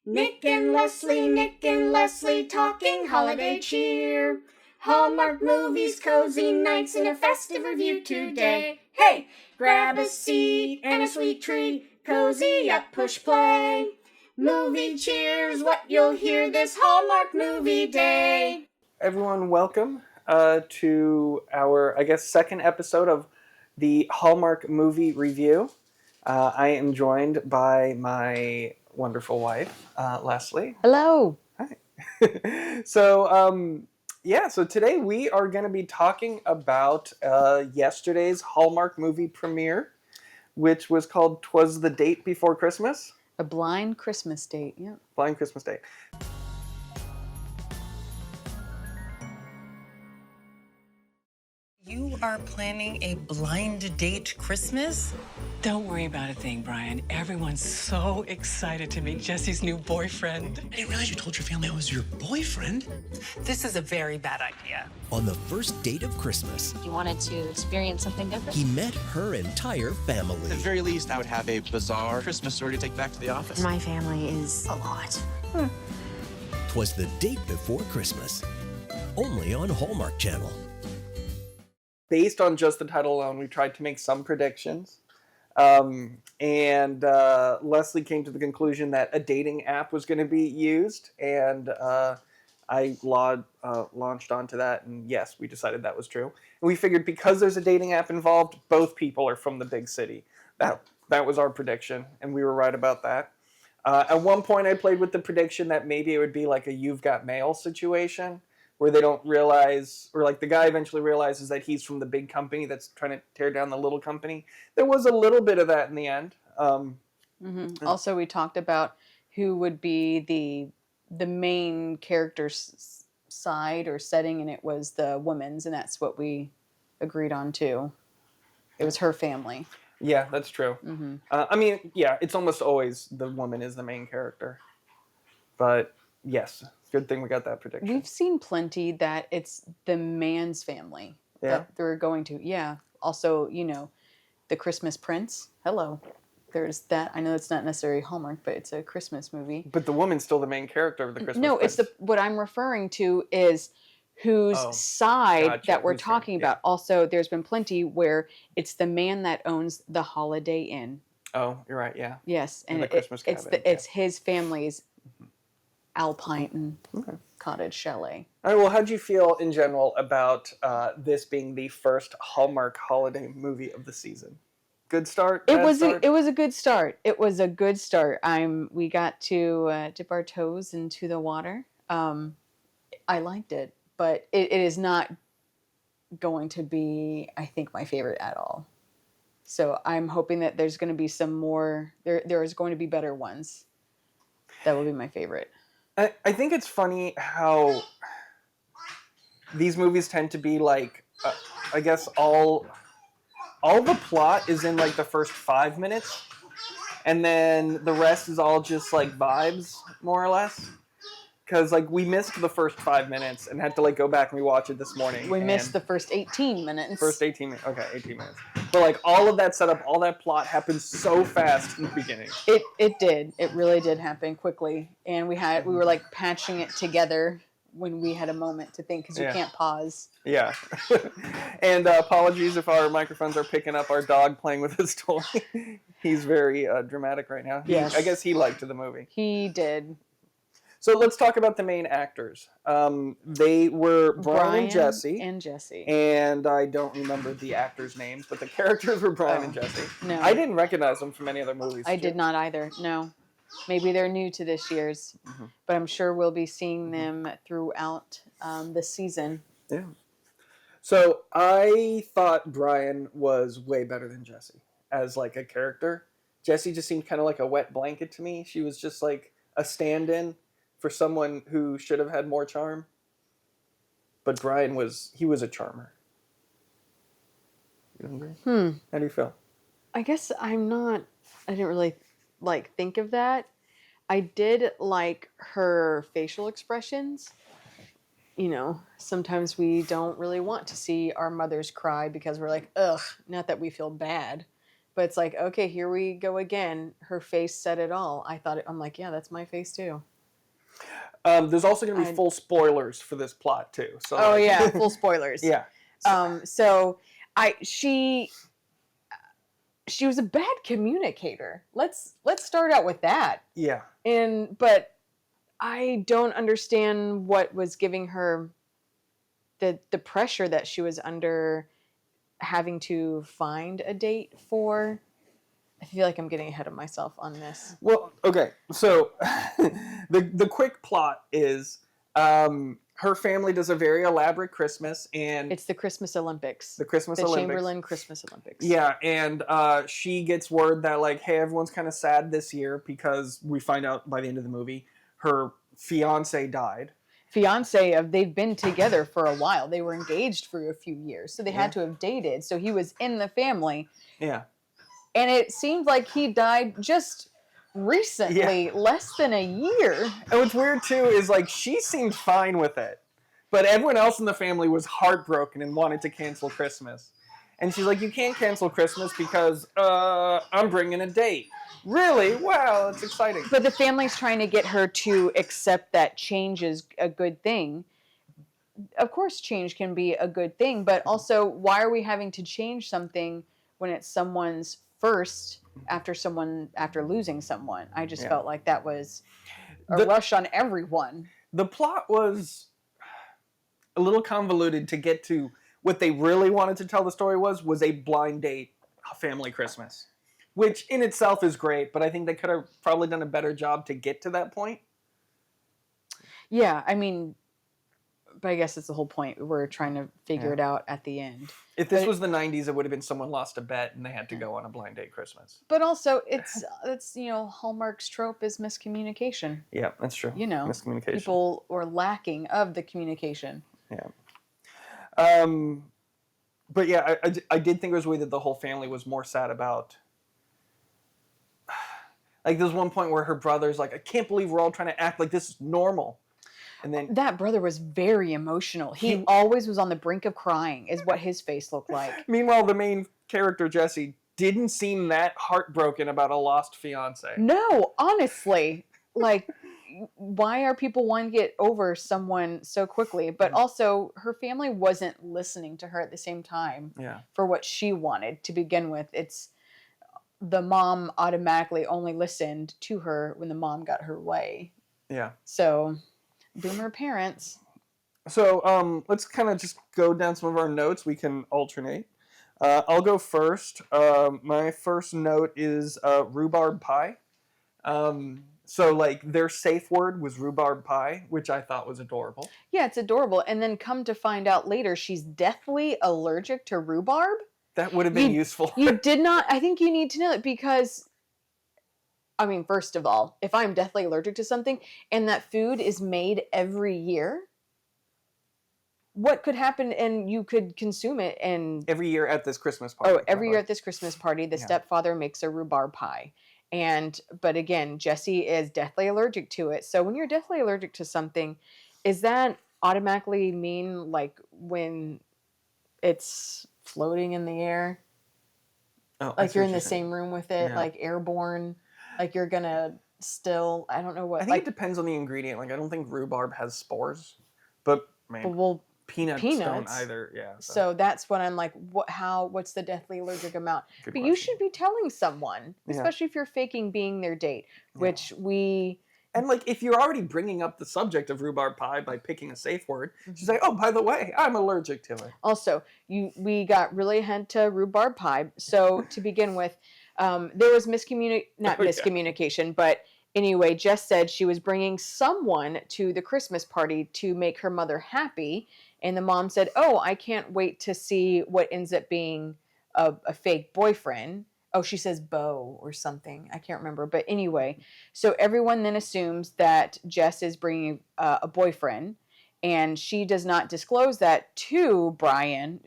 Nick and Leslie talking holiday cheer. Hallmark movies, cozy nights, and a festive review today. Hey, grab a seat and a sweet treat. Cozy up, push play. Movie cheers, what you'll hear this Hallmark movie day. Everyone, welcome to our, second episode of the Hallmark Movie Review. I am joined by my wonderful wife, Leslie. Hello. Hi. So today we are going to be talking about yesterday's Hallmark movie premiere, which was called Twas the Date Before Christmas. A blind Christmas date, yeah. Blind Christmas Date. You are planning a blind date Christmas? Don't worry about a thing, Brian. Everyone's so excited to meet Jesse's new boyfriend. I didn't realize you told your family I was your boyfriend. This is a very bad idea. On the first date of Christmas, He wanted to experience something different. he met her entire family. At the very least, I would have a bizarre Christmas story to take back to the office. My family is a lot. 'Twas the Date Before Christmas. Only on Hallmark Channel. Based on just the title alone, we tried to make some predictions. Leslie came to the conclusion that a dating app was going to be used, and I launched onto that, and yes, we decided that was true. And we figured because there's a dating app involved, both people are from the big city. That was our prediction, and we were right about that. At one point, I played with the prediction that maybe it would be like a You've Got Mail situation, where they don't realize, or like the guy eventually realizes that he's from the big company that's trying to tear down the little company. There was a little bit of that in the end. Also, we talked about who would be the main character's side or setting, and it was the woman's, and that's what we agreed on too. It was her family. Yeah, that's true. It's almost always the woman is the main character. But yes, good thing we got that prediction. We've seen plenty that it's the man's family that they're going to. Yeah. Also, the Christmas Prince. Hello. There's that. I know it's not necessarily Hallmark, but it's a Christmas movie. But the woman's still the main character of the Christmas No, Prince. it's what I'm referring to is whose side that we're talking about. Also, there's been plenty where it's the man that owns the Holiday Inn. Oh, you're right, yeah. Yes, and the Christmas cabin, it's his family's Alpine cottage chalet. All right, well, how'd you feel in general about this being the first Hallmark holiday movie of the season? Good start? It was a good start. It was a good start. We got to dip our toes into the water. I liked it, but it is not going to be, I think, my favorite at all. So I'm hoping that there's going to be some more. There is going to be better ones. That will be my favorite. I think it's funny how these movies tend to be like, I guess all the plot is in like the first 5 minutes, and then the rest is all just like vibes, more or less. Because like we missed the first 5 minutes and had to like go back and rewatch it this morning. We missed the first 18 minutes. First 18 minutes. Okay, 18 minutes. But like all of that setup, all that plot happened so fast in the beginning. It did. It really did happen quickly, and we were like patching it together when we had a moment to think, because you can't pause. Yeah. And apologies if our microphones are picking up our dog playing with his toy. He's very dramatic right now. Yes. I guess he liked the movie. He did. So let's talk about the main actors. They were Brian and Jesse. And I don't remember the actors' names, but the characters were Brian and Jesse. No. I didn't recognize them from any other movies. I did not either, no. Maybe they're new to this year's, but I'm sure we'll be seeing them throughout this season. Yeah. So I thought Brian was way better than Jesse as like a character. Jesse just seemed kind of like a wet blanket to me. She was just like a stand-in for someone who should have had more charm. But Brian was a charmer. You don't agree? How do you feel? I guess I didn't really think of that. I did like her facial expressions. Sometimes we don't really want to see our mothers cry because we're like, ugh, not that we feel bad, But it's like, okay, here we go again. Her face said it all. I'm like, yeah, that's my face too. There's also going to be full spoilers for this plot too. So oh yeah, full spoilers. Yeah. So she was a bad communicator. Let's start out with that. Yeah. But I don't understand what was giving her the pressure that she was under, having to find a date for. I feel like I'm getting ahead of myself on this. Well, okay. So the quick plot is her family does a very elaborate Christmas, and It's the Christmas Olympics. the Christmas The Olympics. Chamberlain Christmas Olympics. Yeah, and she gets word that like, hey, everyone's kind of sad this year because we find out by the end of the movie her fiance died. They've been together for a while. They were engaged for a few years, so they had to have dated. So he was in the family. Yeah. And it seemed like he died just recently, less than a year. And what's weird too is like she seemed fine with it, but everyone else in the family was heartbroken and wanted to cancel Christmas. And she's like, you can't cancel Christmas because I'm bringing a date. Really? Wow, that's exciting. But the family's trying to get her to accept that change is a good thing. Of course, change can be a good thing, but also, why are we having to change something when it's someone's first after losing someone? I just felt like that was a rush on everyone. The plot was a little convoluted to get to what they really wanted to tell the story was a blind date family Christmas, which in itself is great, but I think they could have probably done a better job to get to that point. Yeah, I mean, but I guess it's the whole point. We're trying to figure it out at the end. If this was the 90s, it would have been someone lost a bet and they had to go on a blind date Christmas. But also, it's Hallmark's trope is miscommunication. Yeah, that's true. Miscommunication. People were lacking of the communication. Yeah. But yeah, I did think it was weird that the whole family was more sad about. Like, there's one point where her brother's like, I can't believe we're all trying to act like this is normal. And then that brother was very emotional. He always was on the brink of crying, is what his face looked like. Meanwhile, the main character, Jesse, didn't seem that heartbroken about a lost fiance. No, honestly. Like, why are people wanting to get over someone so quickly? But also, her family wasn't listening to her at the same time for what she wanted to begin with. It's the mom automatically only listened to her when the mom got her way. Yeah. So, boomer parents. So let's kind of just go down some of our notes. We can alternate. I'll go first. My first note is rhubarb pie. So, like, their safe word was rhubarb pie, which I thought was adorable. Yeah, it's adorable. And then come to find out later, she's deathly allergic to rhubarb. That would have been useful. You did not. I think you need to know it because, I mean, first of all, if I'm deathly allergic to something and that food is made every year, what could happen and you could consume it and... Every year at this Christmas party. Oh, every year at this Christmas party, the stepfather makes a rhubarb pie. But again, Jessie is deathly allergic to it. So when you're deathly allergic to something, is that automatically mean like when it's floating in the air? Oh, like you're in the same room with it, like airborne, like you're gonna still, I don't know what. I think it depends on the ingredient. Like, I don't think rhubarb has spores, but peanuts don't either. Yeah. So that's what I'm like, what's the deathly allergic amount? Good but question. You should be telling someone, especially if you're faking being their date, which we... And, like, if you're already bringing up the subject of rhubarb pie by picking a safe word, she's like, oh, by the way, I'm allergic to it. Also, we got really into rhubarb pie. So to begin with, there was miscommunication, but anyway, Jess said she was bringing someone to the Christmas party to make her mother happy. And the mom said, oh, I can't wait to see what ends up being a fake boyfriend. Oh, she says beau or something. I can't remember. But anyway, so everyone then assumes that Jess is bringing a boyfriend. And she does not disclose that to Brian,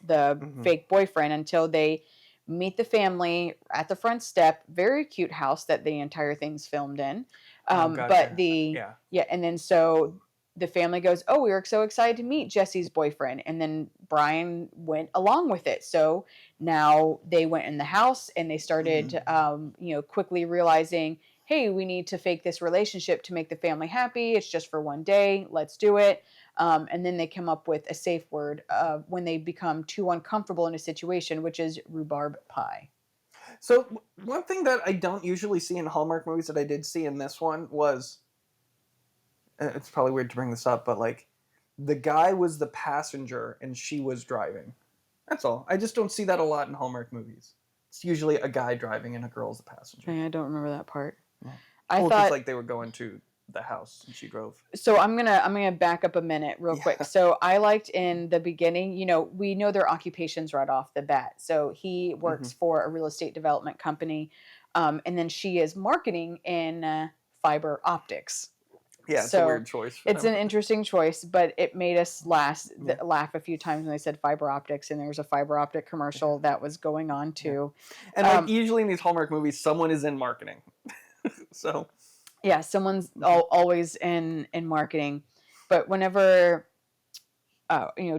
the fake boyfriend, until they meet the family at the front step. Very cute house that the entire thing's filmed in. Gotcha. And then so the family goes, "Oh, we were so excited to meet Jesse's boyfriend," and then Brian went along with it. So now they went in the house and they started, quickly realizing, "Hey, we need to fake this relationship to make the family happy. It's just for one day. Let's do it." And then they come up with a safe word when they become too uncomfortable in a situation, which is rhubarb pie. So one thing that I don't usually see in Hallmark movies that I did see in this one was, it's probably weird to bring this up, but like the guy was the passenger and she was driving. That's all. I just don't see that a lot in Hallmark movies. It's usually a guy driving and a girl's the passenger. I don't remember that part. Yeah. I Well, thought because like they were going to the house and she drove. so. I'm gonna back up a minute real quick. So I liked in the beginning. We know their occupations right off the bat. So he works for a real estate development company, and then she is marketing in fiber optics. Yeah, it's So a weird choice. It's an interesting choice, but it made us laugh a few times when they said fiber optics, and there was a fiber optic commercial that was going on too. And like usually in these Hallmark movies, someone is in marketing. So yeah, someone's always in marketing, but whenever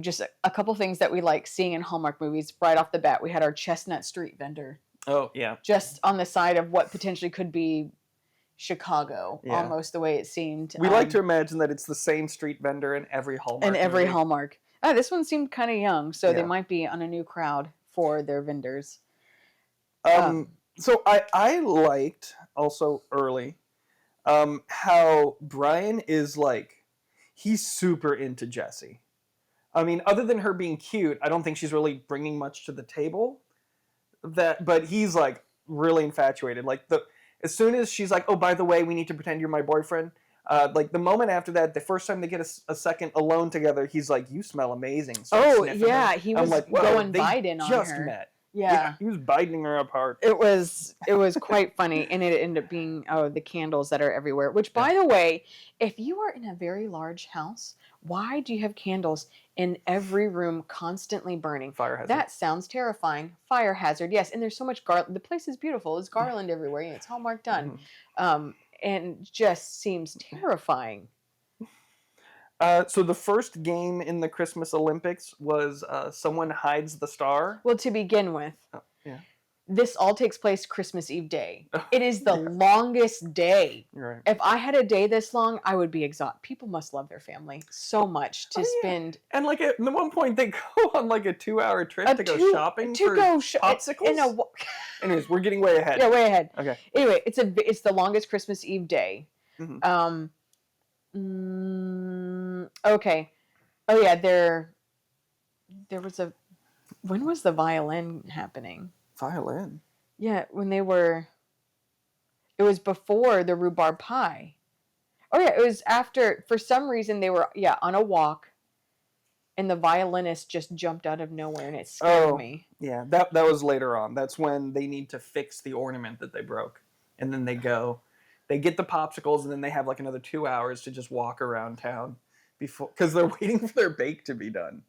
just a couple things that we like seeing in Hallmark movies right off the bat, we had our Chestnut Street vendor. Oh yeah, just on the side of what potentially could be Chicago, Yeah. almost the way it seemed. we like to imagine that it's the same street vendor in every Hallmark. in every movie. Hallmark. This one seemed kind of young, so they Yeah. might be on a new crowd for their vendors. So I liked also early how Brian is like, he's super into Jessie. I mean, other than her being cute, I don't think she's really bringing much to the table. But he's like really infatuated. Like as soon as she's like, "Oh, by the way, we need to pretend you're my boyfriend." Like the moment after that, the first time they get a second alone together, he's like, "You smell amazing." Starts sniffing her. He I'm was like, "Whoa, going they Biden on just her. met. Yeah. He was biting her apart. It was quite funny, and it ended up being the candles that are everywhere. Which, by the way, if you are in a very large house, why do you have candles in every room constantly burning? Fire hazard. That sounds terrifying. Fire hazard, yes. And there's so much garland. The place is beautiful. There's garland everywhere. It's Hallmark done, and just seems terrifying. So the first game in the Christmas Olympics was someone hides the star. Well, to begin with, Yeah. this all takes place Christmas Eve day. It is the longest day. You're right. If I had a day this long, I would be exhausted. People must love their family so much to spend. And like at one point, they go on like a 2-hour trip to go shopping for popsicles. Anyways, we're getting way ahead. Yeah, way ahead. Okay. Anyway, it's the longest Christmas Eve day. Mhm. Okay. Oh yeah, there was when was the violin happening? Violin. Yeah, it was before the rhubarb pie. Oh yeah, it was after. For some reason they were on a walk, and the violinist just jumped out of nowhere, and it scared me. Yeah, that was later on. That's when they need to fix the ornament that they broke, and then they get the popsicles, and then they have like another 2 hours to just walk around town because they're waiting for their bake to be done.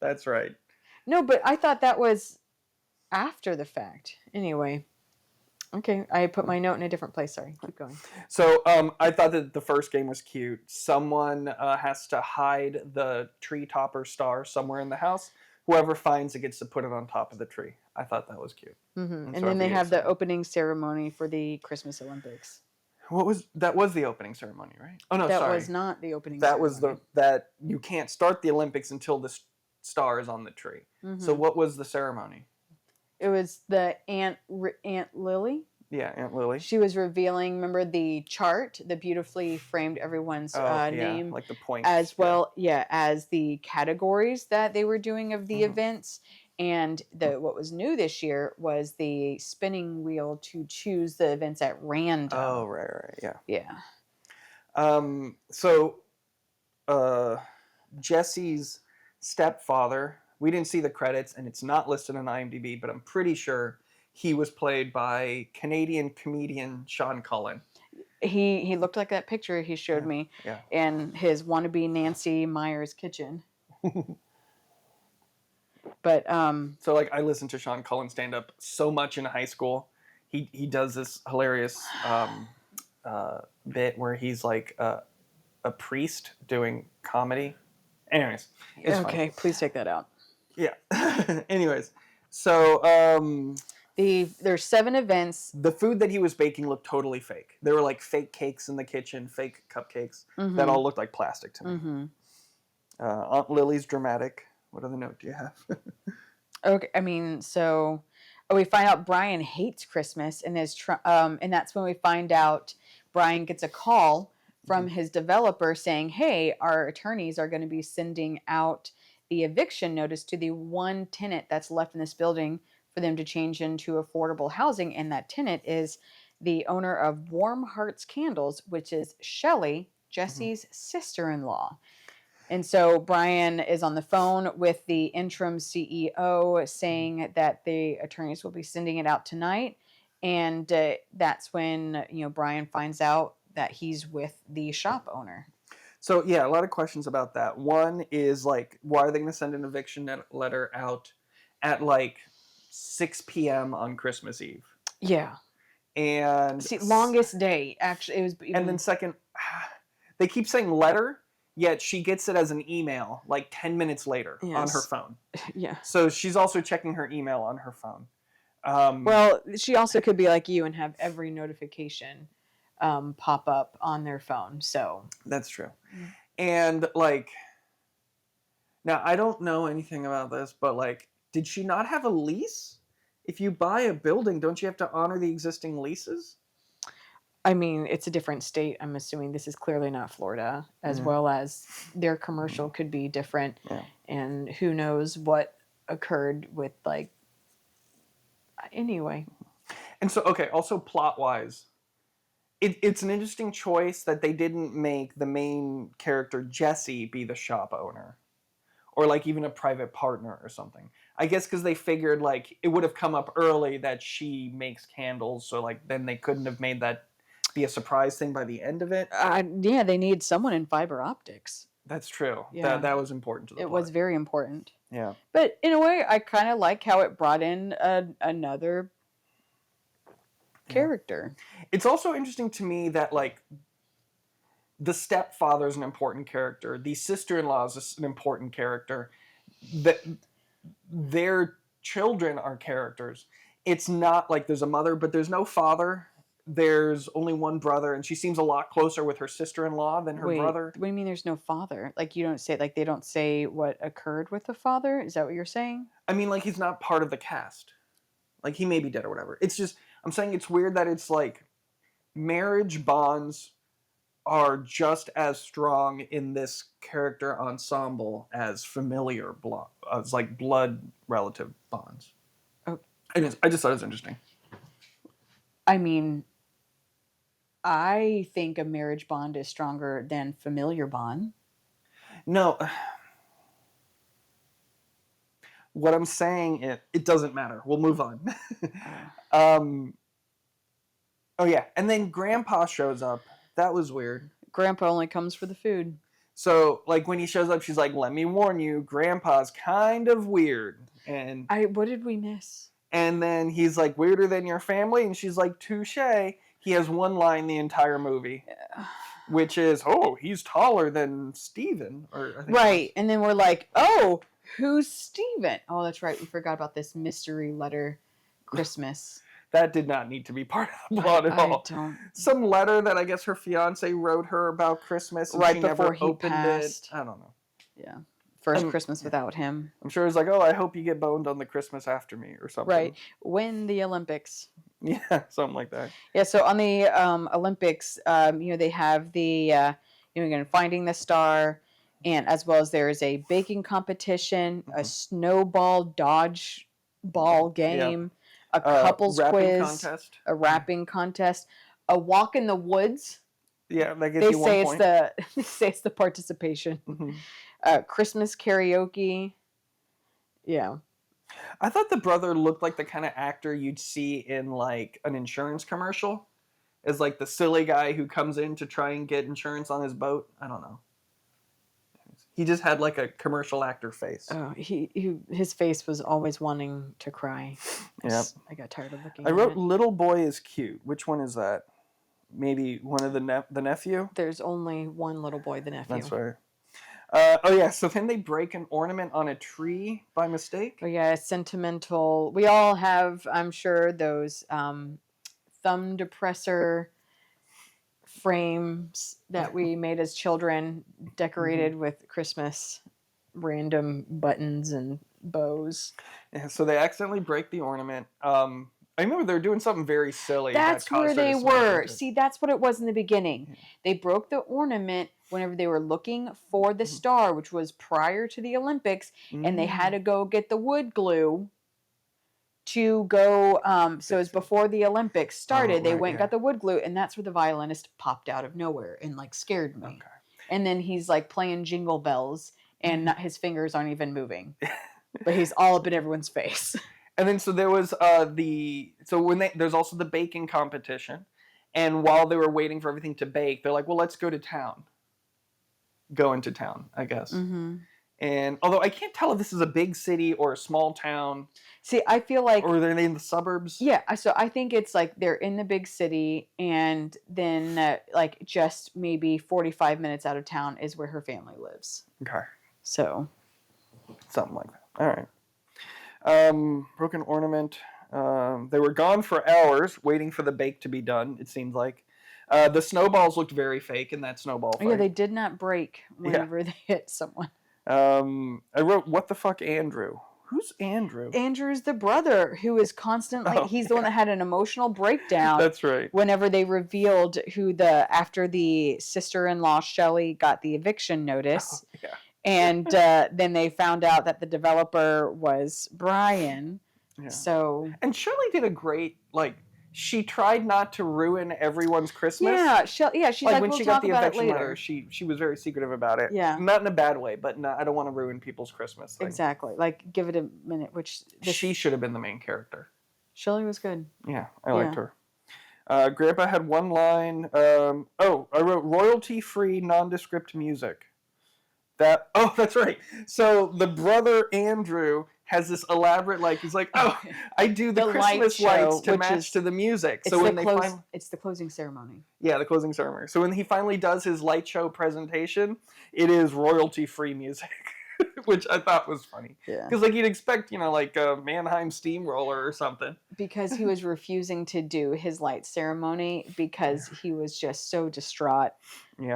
That's right. No, but I thought that was after the fact. Anyway. Okay, I put my note in a different place. Sorry, keep going. So I thought that the first game was cute. Someone has to hide the tree topper star somewhere in the house. Whoever finds it gets to put it on top of the tree. I thought that was cute. And then they have the opening ceremony for the Christmas Olympics. That was the opening ceremony, right? Oh no, that sorry. That was not the opening that ceremony. Was that you can't start the Olympics until the star is on the tree. So what was the ceremony? It was the Aunt Lily. Yeah, Aunt Lily. She was revealing, remember the chart, the beautifully framed everyone's name, like the points, as well, as the categories that they were doing of the events. And what was new this year was the spinning wheel to choose the events at random. Oh, right, yeah. Yeah. So, Jesse's stepfather, we didn't see the credits, and it's not listed on IMDb, but I'm pretty sure he was played by Canadian comedian Sean Cullen. He looked like that picture he showed me in his wannabe Nancy Meyer's kitchen. But so like I listened to Sean Cullen stand up so much in high school. He does this hilarious bit where he's like a priest doing comedy. Anyways, it's Okay, please take that out. fine. Yeah. Anyways, so There's 7 events. the food that he was baking looked totally fake. There were like fake cakes in the kitchen, fake cupcakes that all looked like plastic to me. Aunt Lily's dramatic. What other note do you have? Okay, I mean, so we find out Brian hates Christmas, and and that's when we find out Brian gets a call from his developer saying, "Hey, our attorneys are going to be sending out the eviction notice to the one tenant that's left in this building for them to change into affordable housing, and that tenant is the owner of Warm Hearts Candles, which is Shelley, Jesse's sister-in-law." And so Brian is on the phone with the interim CEO saying that the attorneys will be sending it out tonight. And that's when, Brian finds out that he's with the shop owner. So yeah, a lot of questions about that. One is like, why are they going to send an eviction letter out at like 6 p.m. on Christmas Eve? Yeah. And See, longest day, actually. It was even... And then second, they keep saying letter, yet she gets it as an email like 10 minutes later on her phone. Yeah. So she's also checking her email on her phone. Well, she also could be like you and have every notification pop up on their phone. So that's true. And like, now I don't know anything about this, but like, did she not have a lease? If you buy a building, don't you have to honor the existing leases? I mean, it's a different state. I'm assuming this is clearly not Florida, as well as their commercial could be different. Yeah. And who knows what occurred with, like, anyway. And so, okay, also plot-wise, it's an interesting choice that they didn't make the main character, Jesse, be the shop owner. Or, like, even a private partner or something. I guess because they figured, like, it would have come up early that she makes candles, so, like, then they couldn't have made that be a surprise thing by the end of it. Yeah, they need someone in fiber optics. That's true. Yeah. That was important to the plot. It was very important. Yeah. But in a way, I kind of like how it brought in another character. It's also interesting to me that, like, the stepfather is an important character. The sister-in-law is an important character. That their children are characters. It's not like there's a mother, but there's no father. There's only one brother, and she seems a lot closer with her sister-in-law than her brother. What do you mean there's no father? Like, you don't say, like, they don't say what occurred with the father? Is that what you're saying? I mean, like, he's not part of the cast. Like, he may be dead or whatever. It's just, I'm saying it's weird that it's like marriage bonds are just as strong in this character ensemble as familiar as like blood relative bonds. Oh. I just thought it was interesting. I mean, I think a marriage bond is stronger than familiar bond. No. What I'm saying, it doesn't matter. We'll move on. Oh yeah, and then Grandpa shows up. That was weird. Grandpa only comes for the food. So, like, when he shows up, she's like, "Let me warn you, Grandpa's kind of weird." And what did we miss? And then he's like, "Weirder than your family?" And she's like, "Touche." He has one line the entire movie, which is, "Oh, he's taller than Steven." Right, and then we're like, "Oh, who's Steven?" Oh, that's right. We forgot about this mystery letter Christmas. That did not need to be part of the plot at all. Some letter that I guess her fiance wrote her about Christmas, and right she before never he opened passed. it. I don't know. Yeah. First Christmas without him. I'm sure it's like, "Oh, I hope you get boned on the Christmas after me," or something. Right. Win the Olympics. Yeah, something like that. Yeah, so on the Olympics, they have the, Finding the Star, and as well as there is a baking competition, a snowball dodge ball game, a couples quiz, contest. a rapping contest, a walk in the woods. Yeah, that gets you 1 point. They say it's the participation. Christmas karaoke. Yeah. I thought the brother looked like the kind of actor you'd see in like an insurance commercial, as like the silly guy who comes in to try and get insurance on his boat. I don't know. He just had like a commercial actor face. Oh, his face was always wanting to cry. Yeah. I got tired of looking. I wrote "Little boy is cute." Which one is that? maybe one of the nephew. There's only one little boy, the nephew. That's right. Oh yeah, so then they break an ornament on a tree by mistake. Oh yeah, sentimental. We all have, I'm sure, those thumb depressor frames that we made as children, decorated with Christmas random buttons and bows. Yeah, so they accidentally break the ornament. I remember they were doing something very silly. That's that caused where her to they smash were. into it. See, that's what it was in the beginning. Yeah. They broke the ornament whenever they were looking for the star, which was prior to the Olympics, and they had to go get the wood glue to go. So it was before the Olympics started. They right, went and yeah. got the wood glue, and that's where the violinist popped out of nowhere and like scared me. Okay. And then he's like playing Jingle Bells, and his fingers aren't even moving, but he's all up in everyone's face. And then so there was there's also the baking competition, and while they were waiting for everything to bake, they're like, well, let's go to town. Go into town, I guess. Mm-hmm. And although I can't tell if this is a big city or a small town. See, I feel like, or they're in the suburbs. yeah. So I think it's like they're in the big city, and then like just maybe 45 minutes out of town is where her family lives. Okay. So Something like that. All right. Broken ornament. They were gone for hours waiting for the bake to be done, it seemed like. The snowballs looked very fake in that snowball fight. yeah, they did not break whenever they hit someone. I wrote, what the fuck, Andrew? Who's Andrew? Andrew's the brother who is constantly, he's the one that had an emotional breakdown. That's right. Whenever they revealed after the sister-in-law Shelley got the eviction notice. Oh, yeah. And then they found out that the developer was Brian. Yeah. So And Shirley did a great, she tried not to ruin everyone's Christmas. yeah, she's like, when we'll she talk got the about it eviction later. letter, she was very secretive about it. Yeah. Not in a bad way, but no, I don't want to ruin people's Christmas. Exactly. Like, give it a minute. She should have been the main character. Shelley was good. Yeah, I liked her. Grandpa had one line. I wrote royalty-free, nondescript music. That's right. So the brother Andrew has this elaborate, he's like, I do the Christmas lights to match to the music. So when it's the closing ceremony. Yeah, the closing ceremony. So when he finally does his light show presentation, it is royalty-free music, which I thought was funny. Yeah. Because you'd expect, a Mannheim steamroller or something. Because he was refusing to do his light ceremony because he was just so distraught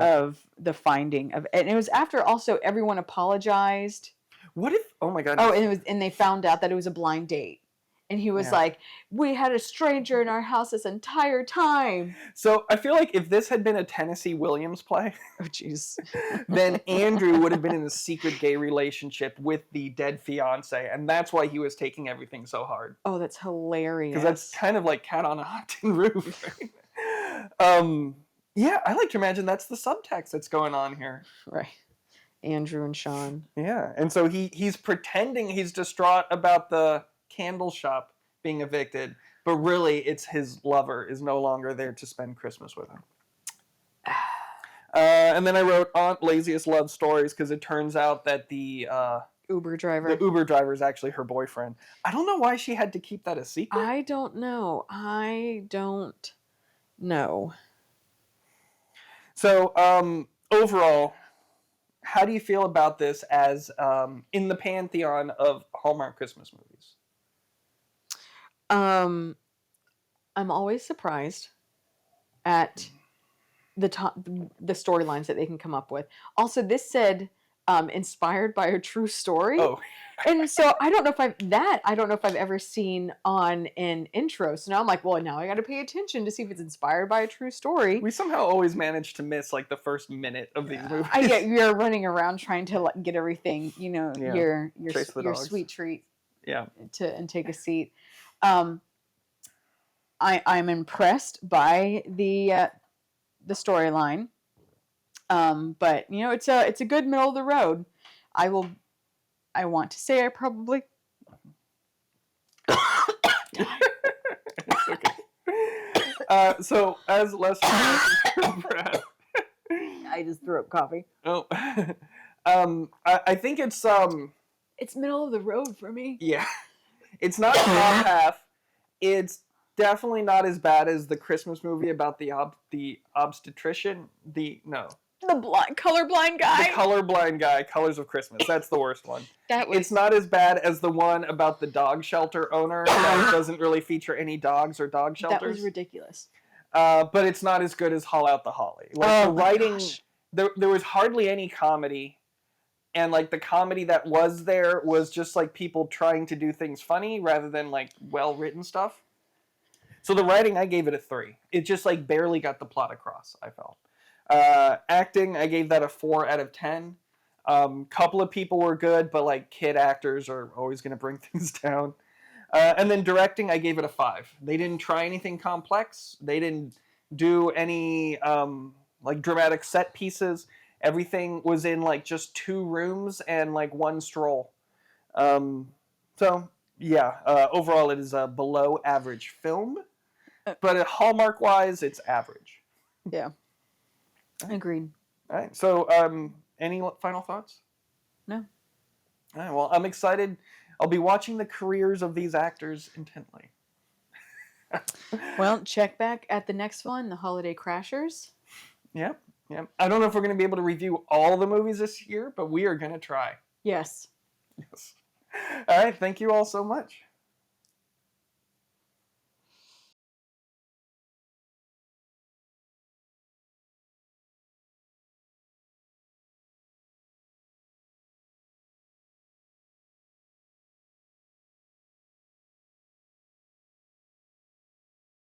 of the finding of, and it was after also everyone apologized. What if? Oh my god! Oh, and they found out that it was a blind date, and he was like, "We had a stranger in our house this entire time." So I feel like if this had been a Tennessee Williams play, oh jeez, then Andrew would have been in a secret gay relationship with the dead fiance, and that's why he was taking everything so hard. Oh, that's hilarious. Because that's kind of like Cat on a Hot Tin Roof. Right? Yeah, I like to imagine that's the subtext that's going on here. Right. Andrew and Sean. Yeah, and so he's pretending he's distraught about the candle shop being evicted, but really it's his lover is no longer there to spend Christmas with him. And then I wrote Aunt Laziest Love Stories because it turns out that the Uber driver is actually her boyfriend. I don't know why she had to keep that a secret. I don't know. So, overall, how do you feel about this as in the pantheon of Hallmark Christmas movies? I'm always surprised at the storylines that they can come up with. Also, this said inspired by a true story. Oh. And so I don't know if I've ever seen on an intro. So now I'm like, well, now I got to pay attention to see if it's inspired by a true story. We somehow always manage to miss the first minute of these movies. You're running around trying to get everything, your sweet treat. Yeah. And take a seat. I'm impressed by the storyline. But it's a good middle of the road. I want to say I probably. It's okay. So as Leslie, I just threw up coffee. Oh, I think it's It's middle of the road for me. Yeah, it's not top half. It's definitely not as bad as the Christmas movie about the obstetrician. The colorblind guy. The colorblind guy, Colors of Christmas. That's the worst one. That was It's not as bad as the one about the dog shelter owner that doesn't really feature any dogs or dog shelters. that was ridiculous. But it's not as good as Haul Out the Holly. Like the writing, gosh. there was hardly any comedy, and like the comedy that was there was just like people trying to do things funny rather than like well written stuff. So the writing, I gave it a 3. It just like barely got the plot across, I felt. Acting, I gave that a 4 out of 10. Couple of people were good, but like kid actors are always going to bring things down. And then directing, I gave it a 5. They didn't try anything complex. They didn't do any like dramatic set pieces. Everything was in like just 2 rooms and like 1 stroll. So yeah, overall it is a below average film, but Hallmark wise, it's average. Yeah. Agreed. All right. So any final thoughts? No. All right. Well, I'm excited. I'll be watching the careers of these actors intently. Well, check back at the next one, The Holiday Crashers. Yep. I don't know if we're going to be able to review all the movies this year, but we are going to try. Yes. Yes. All right. Thank you all so much.